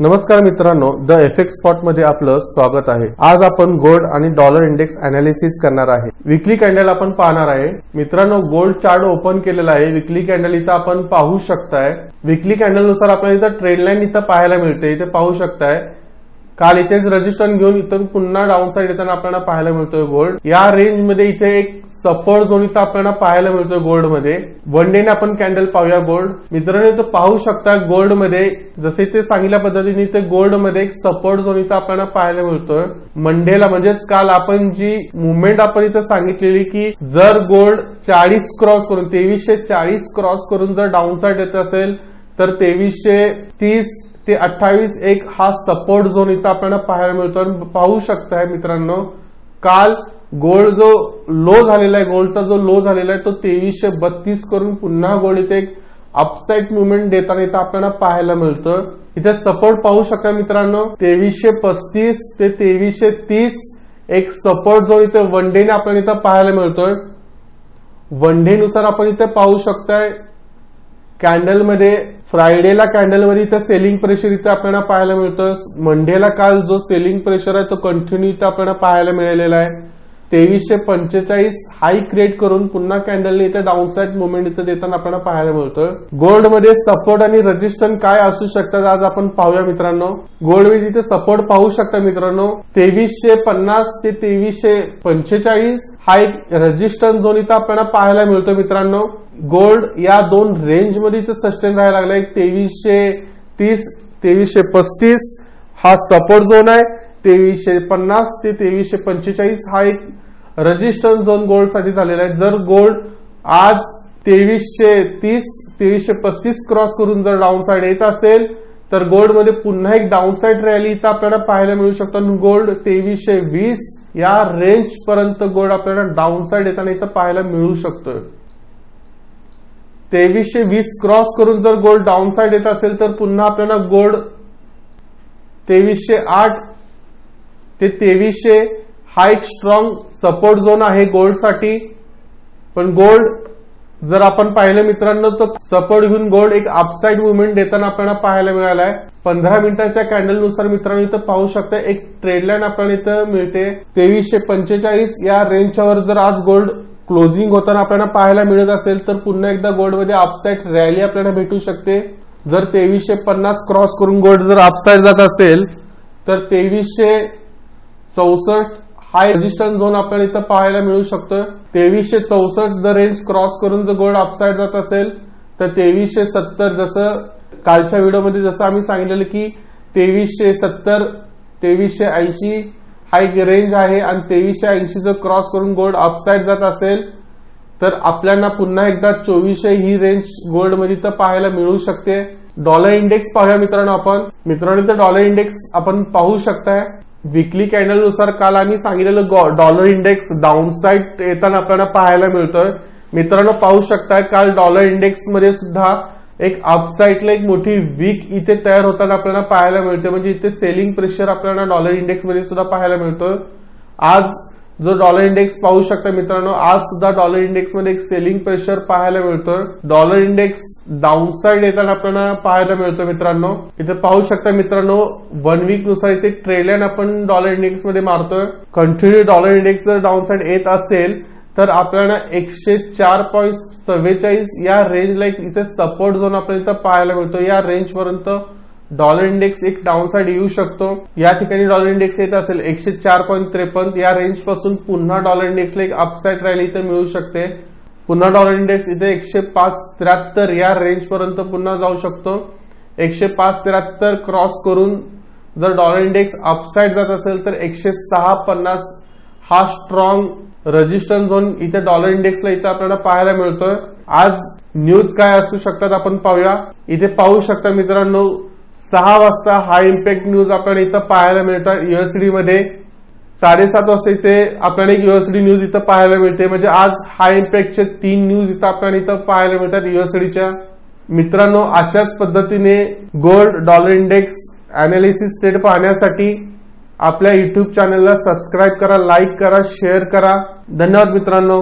नमस्कार मित्रांनो, the FX spot मध्ये आपलं स्वागत आहे। आज आपण गोल्ड आणि डॉलर इंडेक्स अनालिसिस करणार आहे। वीकली कॅन्डल आपण पाहणार आहे। मित्रांनो, गोल्ड चार्ट ओपन केलेला आहे। वीकली कॅन्डल इथं आपण पाहू शकताय। वीकली कॅन्डल नुसार आपल्याला इथं ट्रेंड लाईन इथं पाहायला मिळते। इथे पाहू शकताय काल इथेच रेजिस्टन्स घेऊन इथून पुन्हा डाऊन साइड येताना आपल्याला पाहायला मिळतोय गोल्ड। या रेंज मध्ये इथे एक सपोर्ट झोन इथं आपल्याला पाहायला मिळतोय गोल्ड मध्ये। वन डे ने आपण कॅन्डल पाहूया गोल्ड। मित्रांनो, इथं पाहू शकता गोल्ड मध्ये जसे ते सांगितल्या पद्धतीने इथे गोल्ड मध्ये एक सपोर्ट झोन इथं आपल्याला पाहायला मिळतोय। मंडेला म्हणजेच काल आपण जी मुवमेंट आपण इथं सांगितलेली की जर गोल्ड 40 क्रॉस करून 2340 क्रॉस करून जर डाऊन साइड येत असेल तर 2330 ते 28 एक हा सपोर्ट झोन इथं आपल्याला पाहायला मिळतो। पाहू शकताय मित्रांनो, काल गोल्ड जो लो झालेला आहे, गोल्डचा जो लो झालेला आहे तो 2332 करून पुन्हा गोल्ड इथे एक अपसाइड मुवमेंट देताना इथं आपल्याला पाहायला मिळतं। इथे सपोर्ट पाहू शकता मित्रांनो, 2335 ते 2330 एक सपोर्ट झोन इथे वन डे ने आपल्याला इथं पाहायला मिळतोय। वन डे नुसार आपण इथे पाहू शकताय कॅन्डल मध्ये फ्रायडेला कॅन्डल मध्ये इथं सेलिंग प्रेशर इथं आपल्याला पाहायला मिळतं। मंडेला काल जो सेलिंग प्रेशर आहे तो कंटिन्यू इथं आपल्याला पाहायला मिळालेला आहे। 2345 हाई क्रिएट करून पुन्हा कॅन्डलने इथे डाऊन साइड मुवमेंट इथं देताना आपल्याला पाहायला मिळतं। गोल्ड मध्ये सपोर्ट आणि रेजिस्टन्स काय असू शकतात आज आपण पाहूया मित्रांनो। गोल्ड मध्ये इथे सपोर्ट पाहू शकता मित्रांनो, 2350 ते 2345 हा एक रेजिस्टन्स झोन इथं आपल्याला पाहायला मिळतो मित्रांनो। गोल्ड या दोन रेंज मध्ये इथं सस्टेन राहायला लागला। एक 2330 2335 हा सपोर्ट झोन आहे। 2350 ते 2345 हा एक रेजिस्टन्स झोन गोल्ड साठी झालेला आहे। जर गोल्ड आज 2330 2335 क्रॉस करून जर डाऊन साइड येत असेल तर गोल्ड मध्ये पुन्हा एक डाऊन साइड रॅली इथं आपल्याला पाहायला मिळू शकतो। गोल्ड 2320 या रेंज पर्यंत गोल्ड आपल्याला डाऊन साइड येताना इथं पाहायला मिळू शकतोय। 2320 क्रॉस करून जर गोल्ड डाऊन साइड येत असेल तर पुन्हा आपल्याला गोल्ड 2308 ते 2300 हा एक स्ट्रॉंग सपोर्ट झोन आहे गोल्ड साठी। पण गोल्ड जर आपण पाहिलं मित्रांनो तर सपोर्ट घेऊन गोल्ड एक अपसाइड मुवमेंट देताना आपल्याला पाहायला मिळालाय। 15 मिनिटाच्या कॅन्डल नुसार मित्रांनो इथं पाहू शकता एक ट्रेड लाईन आपल्याला इथं मिळते। 2345 या रेंजच्या वर जर आज गोल्ड क्लोजिंग होताना आपल्याला पाहायला मिळत असेल तर पुन्हा एकदा गोल्ड मध्ये अपसाइड रॅली आपल्याला भेटू शकते। जर 2350 क्रॉस करून गोल्ड जर अपसाइड जात असेल तर 2364 हा रेजिस्टन्स झोन आपल्याला इथं पाहायला मिळू शकतो। 2364 जर रेंज क्रॉस करून जर गोल्ड अपसाइड जात असेल तर 2370 जसं कालच्या व्हिडिओमध्ये जसं आम्ही सांगितलेलं की 2370 2380 हा एक रेंज आहे आणि 2380 जर क्रॉस करून गोल्ड अपसाइड जात असेल तर आपल्याला पुन्हा एकदा 2400 ही रेंज गोल्ड मध्ये इथं पाहायला मिळू शकते। डॉलर इंडेक्स पाहूया मित्रांनो आपण। मित्रांनो, इथं डॉलर इंडेक्स आपण पाहू शकताय वीकली कॅन्डल नुसार काल आम्ही सांगितलेलं डॉलर इंडेक्स डाऊन साइड येताना आपल्याला पाहायला मिळतोय। मित्रांनो, पाहू शकताय काल डॉलर इंडेक्स मध्ये सुद्धा एक अपसाइडला एक मोठी वीक इथे तयार होताना आपल्याला पाहायला मिळते। म्हणजे इथे सेलिंग प्रेशर आपल्याला डॉलर इंडेक्स मध्ये सुद्धा पाहायला मिळतोय। आज जो डॉलर इंडेक्स पाहू शकता मित्रांनो, आज सुद्धा डॉलर इंडेक्स मध्ये एक सेलिंग प्रेशर पाहायला मिळतोय। डॉलर इंडेक्स डाऊन साइड येताना आपल्याला पाहायला मिळतोय मित्रांनो। इथे पाहू शकता मित्रांनो, वन वीक नुसार इथे ट्रेड लाईन आपण डॉलर इंडेक्स मध्ये मारतोय। कंटिन्यू डॉलर इंडेक्स जर डाऊन साइड येत असेल तर आपल्याला 104.44 या रेंजला इथे सपोर्ट झोन आपल्याला इथं पाहायला मिळतो। या रेंज पर्यंत डॉलर इंडेक्स एक डाऊन साइड येऊ शकतो। या ठिकाणी डॉलर इंडेक्स येत असेल 104.53 या रेंज पासून पुन्हा डॉलर इंडेक्सला एक अपसाइड रॅली इथे मिळू शकते। पुन्हा डॉलर इंडेक्स इथे 105.73 या रेंज पर्यंत पुन्हा जाऊ शकतो। 105.73 क्रॉस करून जर डॉलर इंडेक्स अपसाइड जात असेल तर 106.50 हा स्ट्रॉंग रेजिस्टन्स झोन इथे डॉलर इंडेक्सला इथे आपल्याला पाहायला मिळतोय। आज न्यूज काय असू शकतात आपण पाहूया। इथे पाहू शकता मित्रांनो, 6 वाजता हाय इम्पॅक्ट न्यूज आपल्याला इथं पाहायला मिळतात यूएसडी मध्ये। 7:30 वाजता इथे आपल्याला एक यूएसडी न्यूज इथं पाहायला मिळते। म्हणजे आज हाय इम्पॅक्टचे 3 न्यूज इथं आपल्याला इथं पाहायला मिळतात यूएसडीच्या। मित्रांनो, अशाच पद्धतीने gold dollar index analysis trade पाहण्यासाठी आपल्या युट्यूब चॅनलला सबस्क्राईब करा, लाईक करा, शेअर करा। धन्यवाद मित्रांनो।